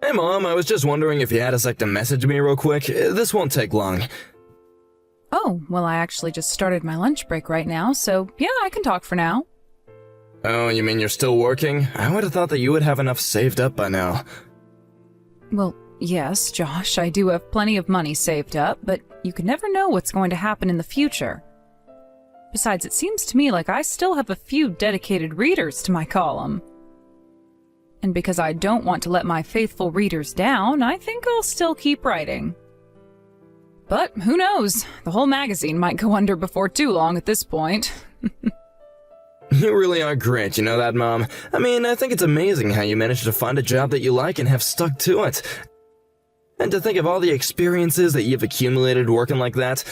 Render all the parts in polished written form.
Hey Mom, I was just wondering if you had a sec to message me real quick. This won't take long. Oh, well, I actually just started my lunch break right now, so yeah, I can talk for now. Oh, you mean you're still working? I would have thought that you would have enough saved up by now. Well, yes, Josh, I do have plenty of money saved up, but you can never know what's going to happen in the future. Besides, it seems to me like I still have a few dedicated readers to my column. And because I don't want to let my faithful readers down, I think I'll still keep writing. But who knows? The whole magazine might go under before too long at this point. You really are great, you know that, Mom? I mean, I think it's amazing how you managed to find a job that you like and have stuck to it. And to think of all the experiences that you've accumulated working like that.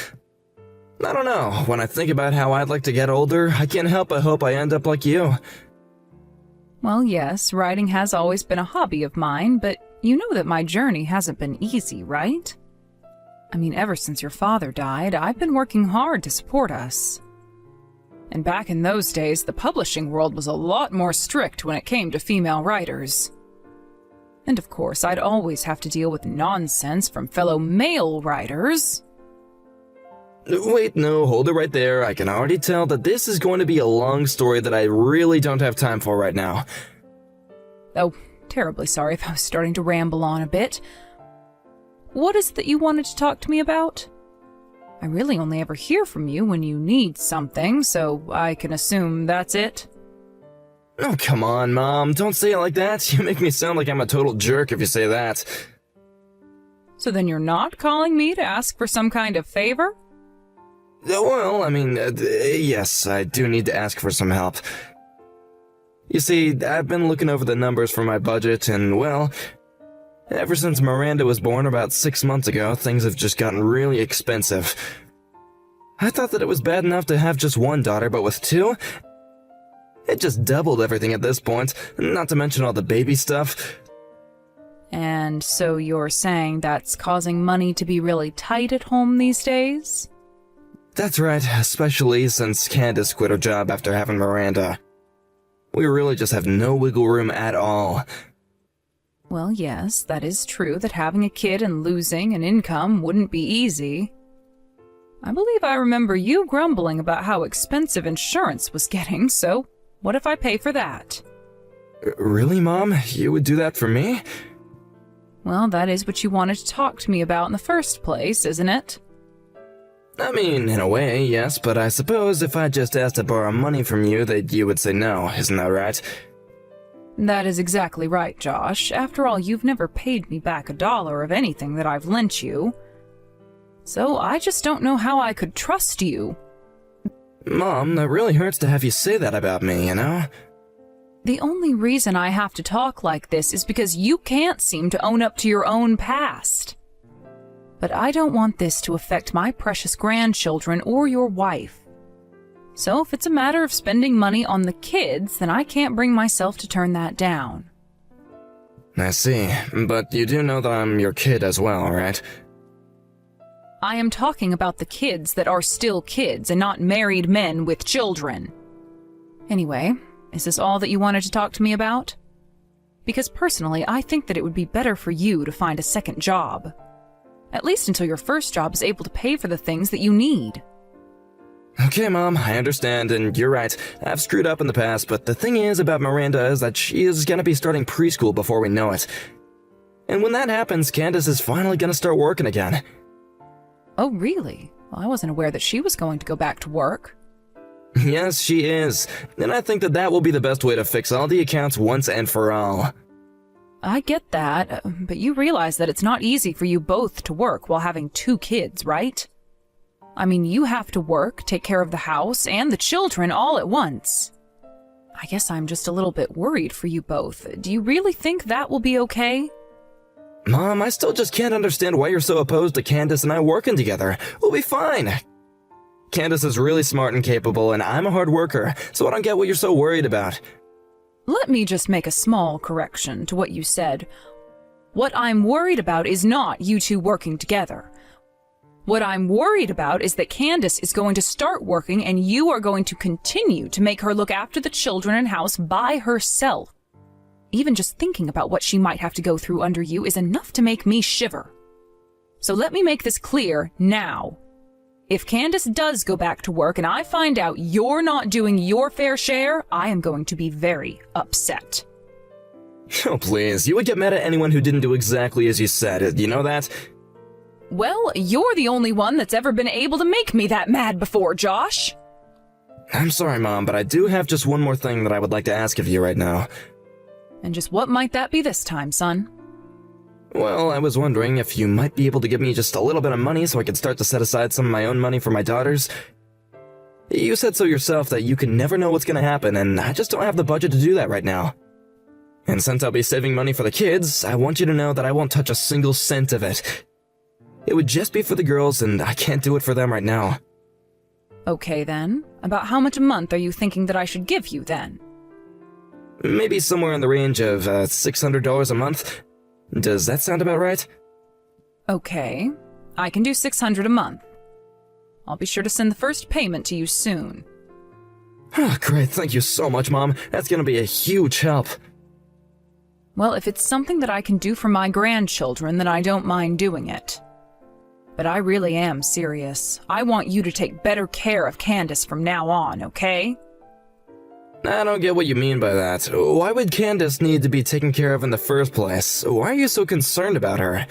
I don't know, when I think about how I'd like to get older, I can't help but hope I end up like you. Well, yes, writing has always been a hobby of mine, but you know that my journey hasn't been easy, right? I mean, ever since your father died, I've been working hard to support us. And back in those days, the publishing world was a lot more strict when it came to female writers. And of course, I'd always have to deal with nonsense from fellow male writers. Wait, no, hold it right there. I can already tell that this is going to be a long story that I really don't have time for right now. Oh, terribly sorry if I was starting to ramble on a bit. What is it that you wanted to talk to me about? I really only ever hear from you when you need something, so I can assume that's it. Oh, come on, Mom. Don't say it like that. You make me sound like I'm a total jerk if you say that. So then you're not calling me to ask for some kind of favor? Well, I mean, yes, I do need to ask for some help. You see, I've been looking over the numbers for my budget, and well, ever since Miranda was born about 6 months ago, things have just gotten really expensive. I thought that it was bad enough to have just one daughter, but with two, it just doubled everything at this point, not to mention all the baby stuff. And so you're saying that's causing money to be really tight at home these days? That's right, especially since Candace quit her job after having Miranda. We really just have no wiggle room at all. Well, yes, that is true that having a kid and losing an income wouldn't be easy. I believe I remember you grumbling about how expensive insurance was getting, so what if I pay for that? Really, Mom? You would do that for me? Well, that is what you wanted to talk to me about in the first place, isn't it? I mean, in a way, yes, but I suppose if I just asked to borrow money from you, that you would say no, isn't that right? That is exactly right, Josh. After all, you've never paid me back $1 of anything that I've lent you. So I just don't know how I could trust you. Mom, that really hurts to have you say that about me, you know? The only reason I have to talk like this is because you can't seem to own up to your own past. But I don't want this to affect my precious grandchildren or your wife. So if it's a matter of spending money on the kids, then I can't bring myself to turn that down. I see, but you do know that I'm your kid as well, right? I am talking about the kids that are still kids and not married men with children. Anyway, is this all that you wanted to talk to me about? Because personally, I think that it would be better for you to find a second job. At least until your first job is able to pay for the things that you need. Okay, Mom, I understand, and you're right. I've screwed up in the past, but the thing is about Miranda is that she is gonna be starting preschool before we know it. And when that happens, Candace is finally gonna start working again. Oh, really? Well, I wasn't aware that she was going to go back to work. Yes, she is. And I think that that will be the best way to fix all the accounts once and for all. I get that, but you realize that it's not easy for you both to work while having 2 kids, right? I mean, you have to work, take care of the house, and the children all at once. I guess I'm just a little bit worried for you both. Do you really think that will be okay? Mom, I still just can't understand why you're so opposed to Candace and I working together. We'll be fine. Candace is really smart and capable, and I'm a hard worker, so I don't get what you're so worried about. Let me just make a small correction to what you said. What I'm worried about is not you two working together. What I'm worried about is that Candace is going to start working and you are going to continue to make her look after the children and house by herself. even just thinking about what she might have to go through under you is enough to make me shiver. So let me make this clear now. If Candace does go back to work and I find out you're not doing your fair share, I am going to be very upset. Oh, please, you would get mad at anyone who didn't do exactly as you said, you know that? Well, you're the only one that's ever been able to make me that mad before, Josh. I'm sorry, Mom, but I do have just one more thing that I would like to ask of you right now. And just what might that be this time, son? Well, I was wondering if you might be able to give me just a little bit of money so I could start to set aside some of my own money for my daughters. You said so yourself that you can never know what's going to happen, and I just don't have the budget to do that right now. And since I'll be saving money for the kids, I want you to know that I won't touch a single cent of it. It would just be for the girls, and I can't do it for them right now. Okay then. About how much a month are you thinking that I should give you then? Maybe somewhere in the range of $600 a month. Does that sound about right? Okay. I can do $600 a month. I'll be sure to send the first payment to you soon. Oh, great, thank you so much, Mom. That's gonna be a huge help. Well, if it's something that I can do for my grandchildren, then I don't mind doing it. But I really am serious. I want you to take better care of Candace from now on, okay? I don't get what you mean by that. Why would Candace need to be taken care of in the first place? Why are you so concerned about her?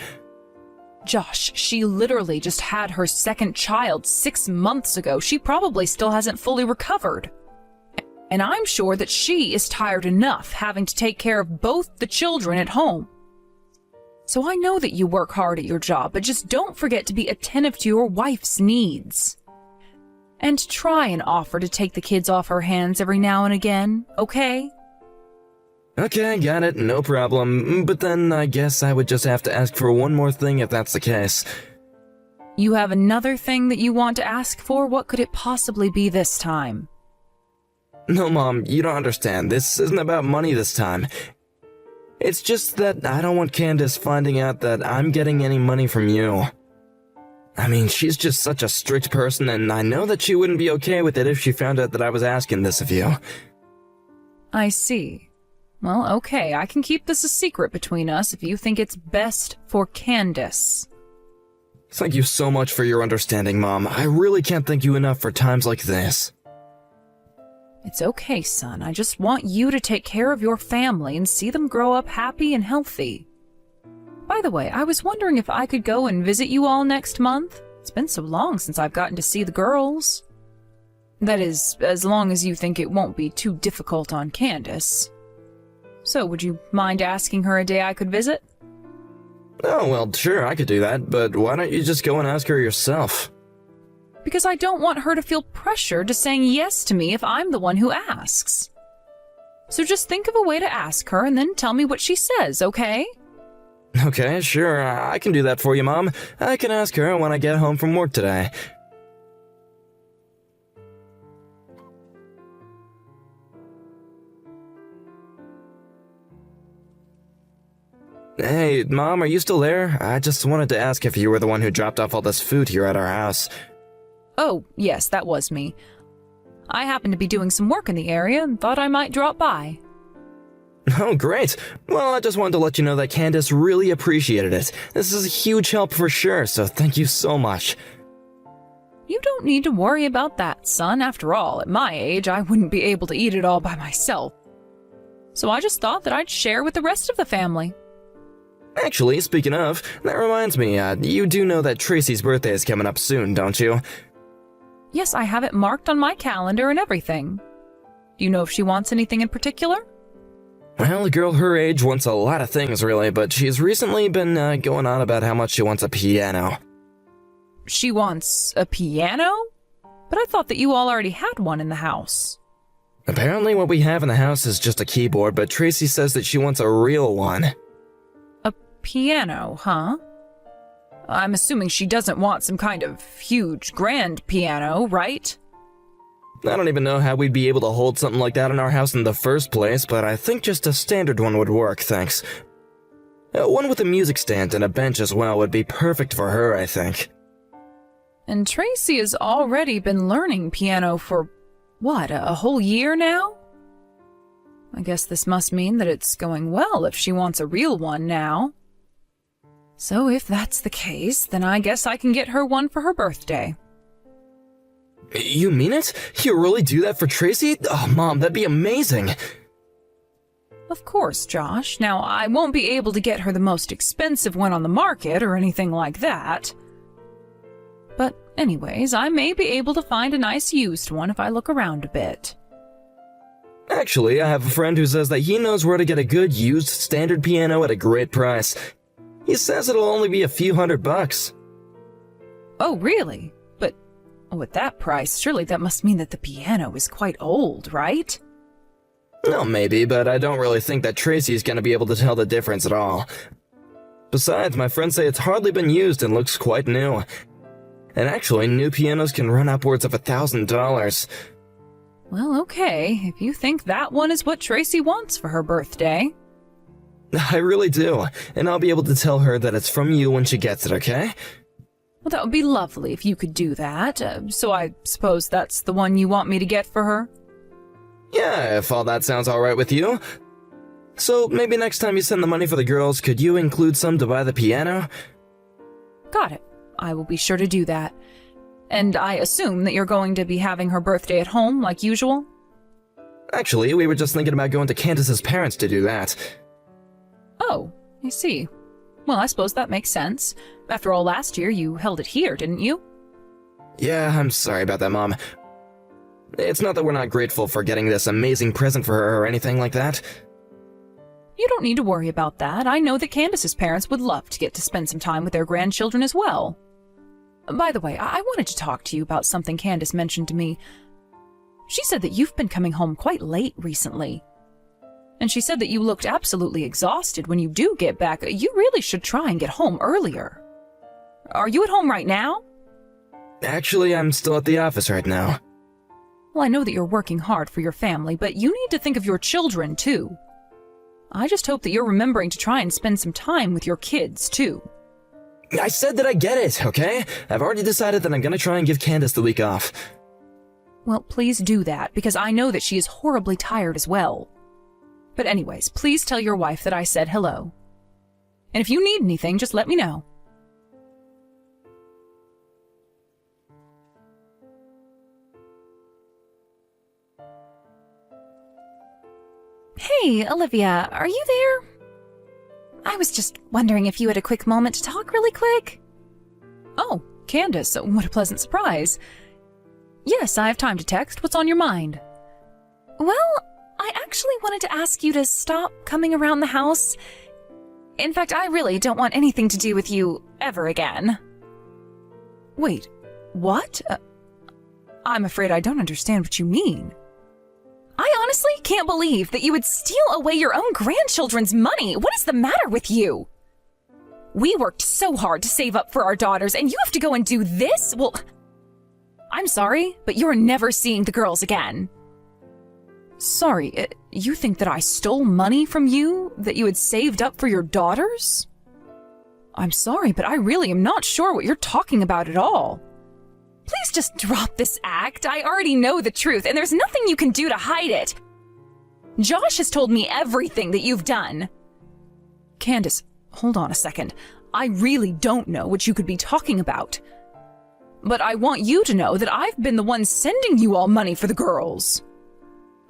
Josh, she literally just had her second child 6 months ago. She probably still hasn't fully recovered. And I'm sure that she is tired enough having to take care of both the children at home. So I know that you work hard at your job, but just don't forget to be attentive to your wife's needs. And try and offer to take the kids off her hands every now and again, okay? Okay, got it, no problem. But then I guess I would just have to ask for one more thing if that's the case. You have another thing that you want to ask for? What could it possibly be this time? No, Mom, you don't understand. This isn't about money this time. It's just that I don't want Candace finding out that I'm getting any money from you. I mean, she's just such a strict person, and I know that she wouldn't be okay with it if she found out that I was asking this of you. I see. Well, okay, I can keep this a secret between us if you think it's best for Candace. Thank you so much for your understanding, Mom. I really can't thank you enough for times like this. It's okay, son. I just want you to take care of your family and see them grow up happy and healthy. By the way, I was wondering if I could go and visit you all next month. It's been so long since I've gotten to see the girls. That is, as long as you think it won't be too difficult on Candace. So, would you mind asking her a day I could visit? Oh, well, sure, I could do that, but why don't you just go and ask her yourself? Because I don't want her to feel pressured to saying yes to me if I'm the one who asks. So just think of a way to ask her and then tell me what she says, okay? Okay, sure, I can do that for you, Mom. I can ask her when I get home from work today. Hey, Mom, are you still there? I just wanted to ask if you were the one who dropped off all this food here at our house. Oh, yes, that was me. I happened to be doing some work in the area and thought I might drop by. Oh, great. Well, I just wanted to let you know that Candace really appreciated it. This is a huge help for sure, so thank you so much. You don't need to worry about that, son. After all, at my age, I wouldn't be able to eat it all by myself. So I just thought that I'd share with the rest of the family. Actually, speaking of, that reminds me, you do know that Tracy's birthday is coming up soon, don't you? Yes, I have it marked on my calendar and everything. Do you know if she wants anything in particular? Well, a girl her age wants a lot of things, really, but she's recently been going on about how much she wants a piano. She wants a piano? But I thought that you all already had one in the house. Apparently what we have in the house is just a keyboard, but Tracy says that she wants a real one. A piano, huh? I'm assuming she doesn't want some kind of huge, grand piano, right? I don't even know how we'd be able to hold something like that in our house in the first place, but I think just a standard one would work, thanks. One with a music stand and a bench as well would be perfect for her, I think. And Tracy has already been learning piano for, what, a whole year now? I guess this must mean that it's going well if she wants a real one now. So if that's the case, then I guess I can get her one for her birthday. You mean it? You really do that for Tracy? Oh, Mom, that'd be amazing. Of course, Josh. Now, I won't be able to get her the most expensive one on the market or anything like that. But anyways, I may be able to find a nice used one if I look around a bit. Actually, I have a friend who says that he knows where to get a good used standard piano at a great price. He says it'll only be a few $100. Oh, really? But at that price, surely that must mean that the piano is quite old, right? Well, maybe, but I don't really think that Tracy's gonna be able to tell the difference at all. Besides, my friends say it's hardly been used and looks quite new. And actually, new pianos can run upwards of $1,000. Well, okay, if you think that one is what Tracy wants for her birthday. I really do, and I'll be able to tell her that it's from you when she gets it, okay? Well, that would be lovely if you could do that. So I suppose that's the one you want me to get for her? Yeah, if all that sounds alright with you. So maybe next time you send the money for the girls, could you include some to buy the piano? Got it. I will be sure to do that. And I assume that you're going to be having her birthday at home, like usual? Actually, we were just thinking about going to Candace's parents to do that. Oh, I see. Well, I suppose that makes sense. After all, last year you held it here, didn't you? Yeah, I'm sorry about that, Mom. It's not that we're not grateful for getting this amazing present for her or anything like that. You don't need to worry about that. I know that Candace's parents would love to get to spend some time with their grandchildren as well. By the way, I wanted to talk to you about something Candace mentioned to me. She said that you've been coming home quite late recently. And she said that you looked absolutely exhausted when you do get back. You really should try and get home earlier. Are you at home right now? Actually, I'm still at the office right now. Well, I know that you're working hard for your family, but you need to think of your children, too. I just hope that you're remembering to try and spend some time with your kids, too. I said that I get it, okay? I've already decided that I'm gonna try and give Candace the week off. Well, please do that, because I know that she is horribly tired as well. But anyways, please tell your wife that I said hello. And if you need anything, just let me know. Hey, Olivia, are you there? I was just wondering if you had a quick moment to talk really quick. Oh, Candace, what a pleasant surprise. Yes, I have time to text. What's on your mind? Well, I actually wanted to ask you to stop coming around the house. In fact, I really don't want anything to do with you ever again. Wait, what? I'm afraid I don't understand what you mean. I honestly can't believe that you would steal away your own grandchildren's money. What is the matter with you? We worked so hard to save up for our daughters, and you have to go and do this? Well, I'm sorry, but you're never seeing the girls again. Sorry, you think that I stole money from you that you had saved up for your daughters? I'm sorry, but I really am not sure what you're talking about at all. Please just drop this act. I already know the truth, and there's nothing you can do to hide it. Josh has told me everything that you've done. Candace, hold on a second. I really don't know what you could be talking about. But I want you to know that I've been the one sending you all money for the girls.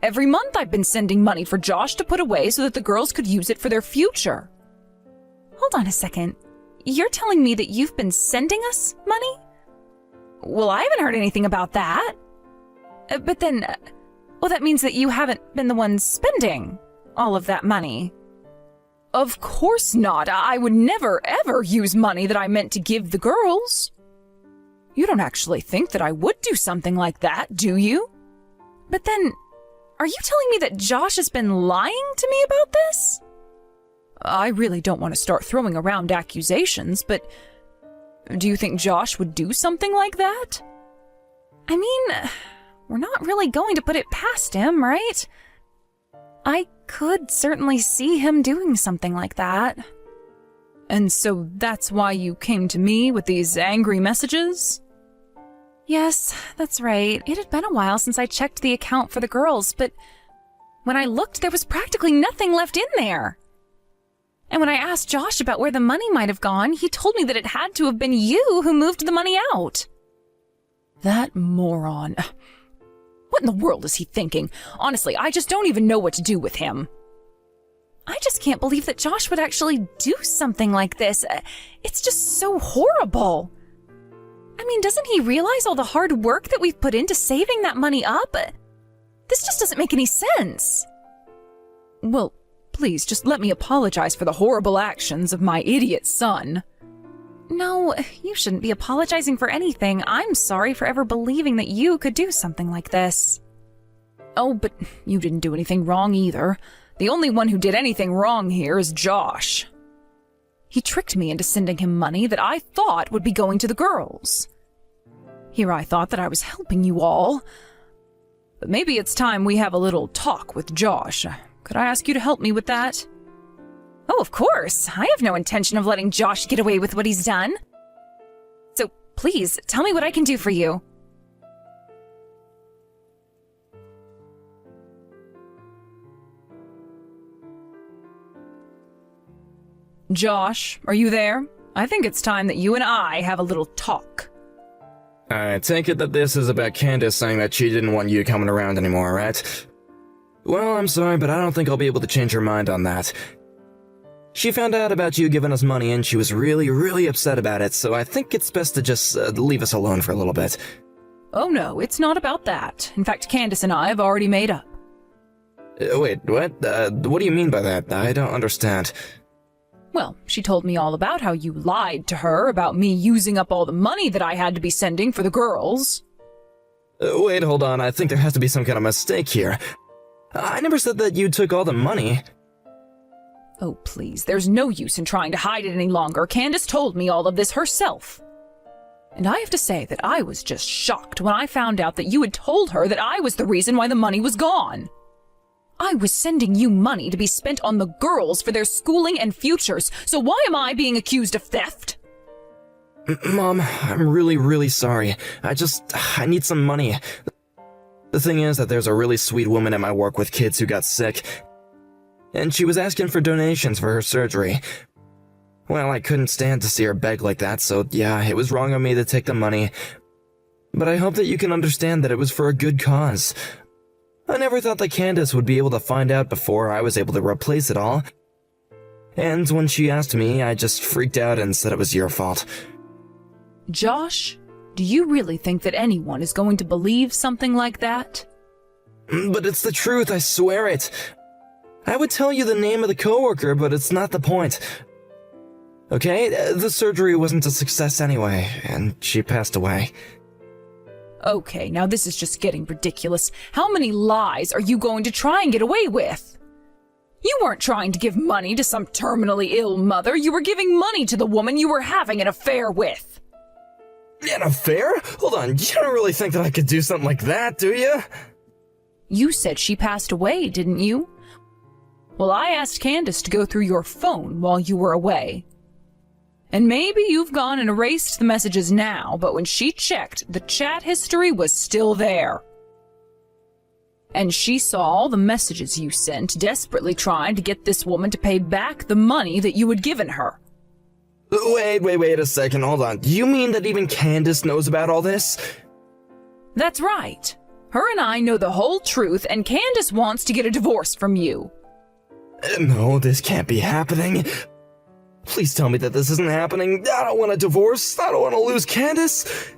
Every month I've been sending money for Josh to put away so that the girls could use it for their future. Hold on a second. You're telling me that you've been sending us money? Well, I haven't heard anything about that. But then, well, that means that you haven't been the one spending all of that money. Of course not. I would never, ever use money that I meant to give the girls. You don't actually think that I would do something like that, do you? But then, are you telling me that Josh has been lying to me about this? I really don't want to start throwing around accusations, but do you think Josh would do something like that? I mean, we're not really going to put it past him, right? I could certainly see him doing something like that. And so that's why you came to me with these angry messages? Yes, that's right. It had been a while since I checked the account for the girls, but When I looked, there was practically nothing left in there. And when I asked Josh about where the money might have gone, he told me that it had to have been you who moved the money out. That moron. What in the world is he thinking? Honestly, I just don't even know what to do with him. I just can't believe that Josh would actually do something like this. It's just so horrible. I mean, doesn't he realize all the hard work that we've put into saving that money up? This just doesn't make any sense. Well, please just let me apologize for the horrible actions of my idiot son. No, you shouldn't be apologizing for anything. I'm sorry for ever believing that you could do something like this. Oh, but you didn't do anything wrong either. The only one who did anything wrong here is Josh. He tricked me into sending him money that I thought would be going to the girls. Here I thought that I was helping you all. But maybe it's time we have a little talk with Josh. Could I ask you to help me with that? Oh, of course. I have no intention of letting Josh get away with what he's done. So please, tell me what I can do for you. Josh, are you there? I think it's time that you and I have a little talk. I take it that this is about Candace saying that she didn't want you coming around anymore, right? Well, I'm sorry, but I don't think I'll be able to change her mind on that. She found out about you giving us money and she was really, really upset about it, so I think it's best to just leave us alone for a little bit. Oh no, it's not about that. In fact, Candace and I have already made up. Wait, what? What do you mean by that? I don't understand. Well, she told me all about how you lied to her about me using up all the money that I had to be sending for the girls. Wait, hold on, I think there has to be some kind of mistake here. I never said that you took all the money. Oh, please, there's no use in trying to hide it any longer. Candace told me all of this herself. And I have to say that I was just shocked when I found out that you had told her that I was the reason why the money was gone. I was sending you money to be spent on the girls for their schooling and futures, so why am I being accused of theft? Mom, I'm really, really sorry. I need some money. The thing is that there's a really sweet woman at my work with kids who got sick, and she was asking for donations for her surgery. Well, I couldn't stand to see her beg like that, so yeah, it was wrong of me to take the money. But I hope that you can understand that it was for a good cause. I never thought that Candace would be able to find out before I was able to replace it all. And when she asked me, I just freaked out and said it was your fault. Josh, do you really think that anyone is going to believe something like that? But it's the truth, I swear it. I would tell you the name of the coworker, but it's not the point. Okay, the surgery wasn't a success anyway, and she passed away. Okay, now this is just getting ridiculous. How many lies are you going to try and get away with? You weren't trying to give money to some terminally ill mother. You were giving money to the woman you were having an affair with. An affair? Hold on, you don't really think that I could do something like that, do you? You said she passed away, didn't you? Well, I asked Candace to go through your phone while you were away. And maybe you've gone and erased the messages now, but when she checked, the chat history was still there. And she saw all the messages you sent, desperately trying to get this woman to pay back the money that you had given her. Wait a second, hold on. Do you mean that even Candace knows about all this? That's right. Her and I know the whole truth, and Candace wants to get a divorce from you. No, this can't be happening. Please tell me that this isn't happening. I don't want a divorce. I don't want to lose Candace.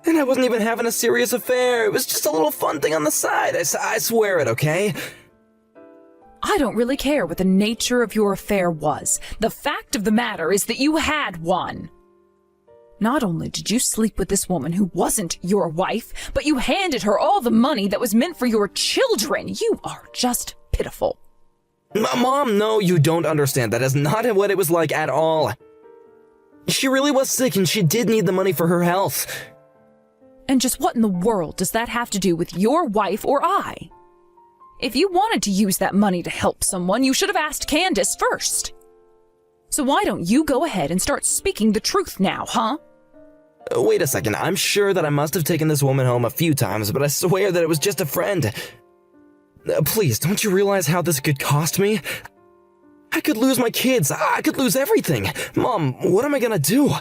And I wasn't even having a serious affair. It was just a little fun thing on the side. I swear it, okay? I don't really care what the nature of your affair was. The fact of the matter is that you had one. Not only did you sleep with this woman who wasn't your wife, but you handed her all the money that was meant for your children. You are just pitiful. Mom, no, you don't understand. That is not what it was like at all. She really was sick and she did need the money for her health. And just what in the world does that have to do with your wife or I? If you wanted to use that money to help someone, you should have asked Candace first. So why don't you go ahead and start speaking the truth now, huh? Wait a second, I'm sure that I must have taken this woman home a few times, but I swear that it was just a friend. Please, don't you realize how this could cost me? I could lose my kids. I could lose everything. Mom, what am I gonna do?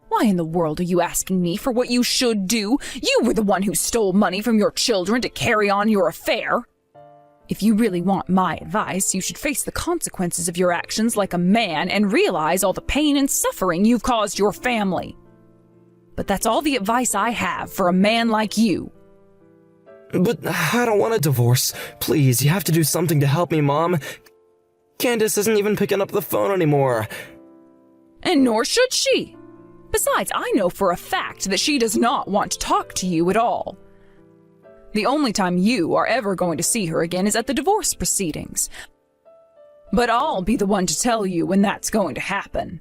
Why in the world are you asking me for what you should do? You were the one who stole money from your children to carry on your affair. If you really want my advice, you should face the consequences of your actions like a man and realize all the pain and suffering you've caused your family. But that's all the advice I have for a man like you. But I don't want a divorce. Please, you have to do something to help me, Mom. Candace isn't even picking up the phone anymore. And nor should she. Besides, I know for a fact that she does not want to talk to you at all. The only time you are ever going to see her again is at the divorce proceedings. But I'll be the one to tell you when that's going to happen.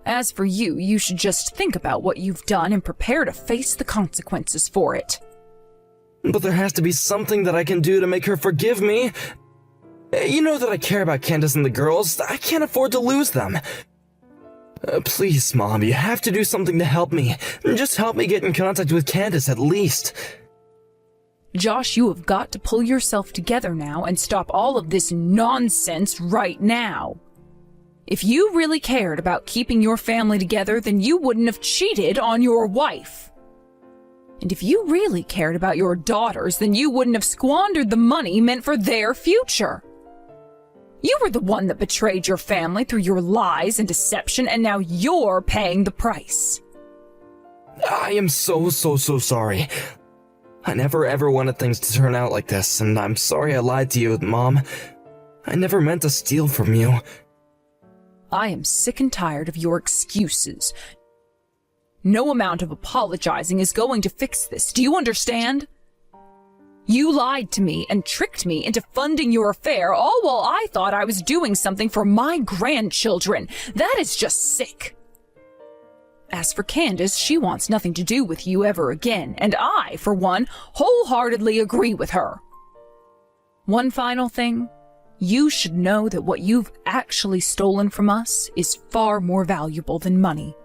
As for you, you should just think about what you've done and prepare to face the consequences for it. But there has to be something that I can do to make her forgive me. You know that I care about Candace and the girls. I can't afford to lose them. Please, Mom, you have to do something to help me. Just help me get in contact with Candace at least. Josh, you have got to pull yourself together now and stop all of this nonsense right now. If you really cared about keeping your family together, then you wouldn't have cheated on your wife. And if you really cared about your daughters, then you wouldn't have squandered the money meant for their future. You were the one that betrayed your family through your lies and deception, and now you're paying the price. I am so sorry. I never ever wanted things to turn out like this, and I'm sorry I lied to you, Mom. I never meant to steal from you. I am sick and tired of your excuses. No amount of apologizing is going to fix this. Do you understand? You lied to me and tricked me into funding your affair, all while I thought I was doing something for my grandchildren. That is just sick. As for Candace, she wants nothing to do with you ever again, and I, for one, wholeheartedly agree with her. One final thing. You should know that what you've actually stolen from us is far more valuable than money.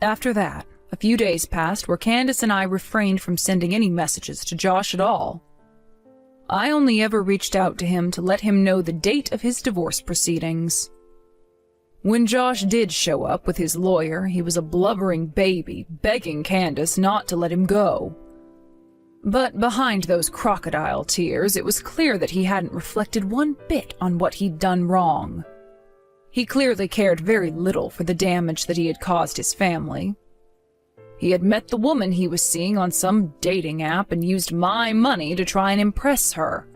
After that, a few days passed where Candace and I refrained from sending any messages to Josh at all. I only ever reached out to him to let him know the date of his divorce proceedings. When Josh did show up with his lawyer, he was a blubbering baby, begging Candace not to let him go. But behind those crocodile tears, it was clear that he hadn't reflected one bit on what he'd done wrong. He clearly cared very little for the damage that he had caused his family. He had met the woman he was seeing on some dating app and used my money to try and impress her.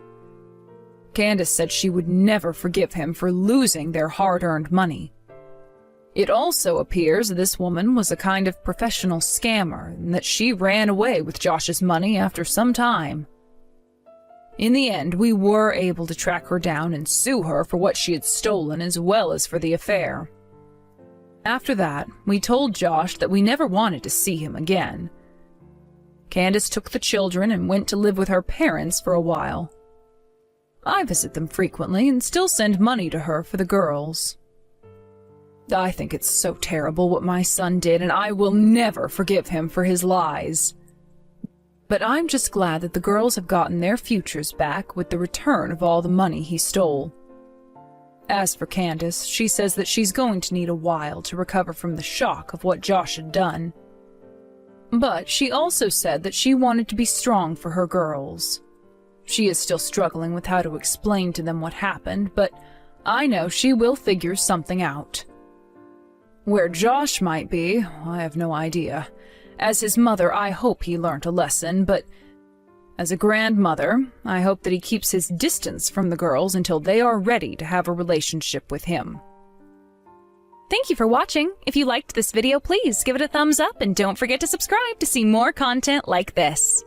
Candace said she would never forgive him for losing their hard-earned money. It also appears this woman was a kind of professional scammer and that she ran away with Josh's money after some time. In the end, we were able to track her down and sue her for what she had stolen as well as for the affair. After that, we told Josh that we never wanted to see him again. Candace took the children and went to live with her parents for a while. I visit them frequently and still send money to her for the girls. I think it's so terrible what my son did, and I will never forgive him for his lies. But I'm just glad that the girls have gotten their futures back with the return of all the money he stole. As for Candace, she says that she's going to need a while to recover from the shock of what Josh had done. But she also said that she wanted to be strong for her girls. She is still struggling with how to explain to them what happened, but I know she will figure something out. Where Josh might be, I have no idea. As his mother, I hope he learned a lesson, but as a grandmother, I hope that he keeps his distance from the girls until they are ready to have a relationship with him. Thank you for watching. If you liked this video, please give it a thumbs up and don't forget to subscribe to see more content like this.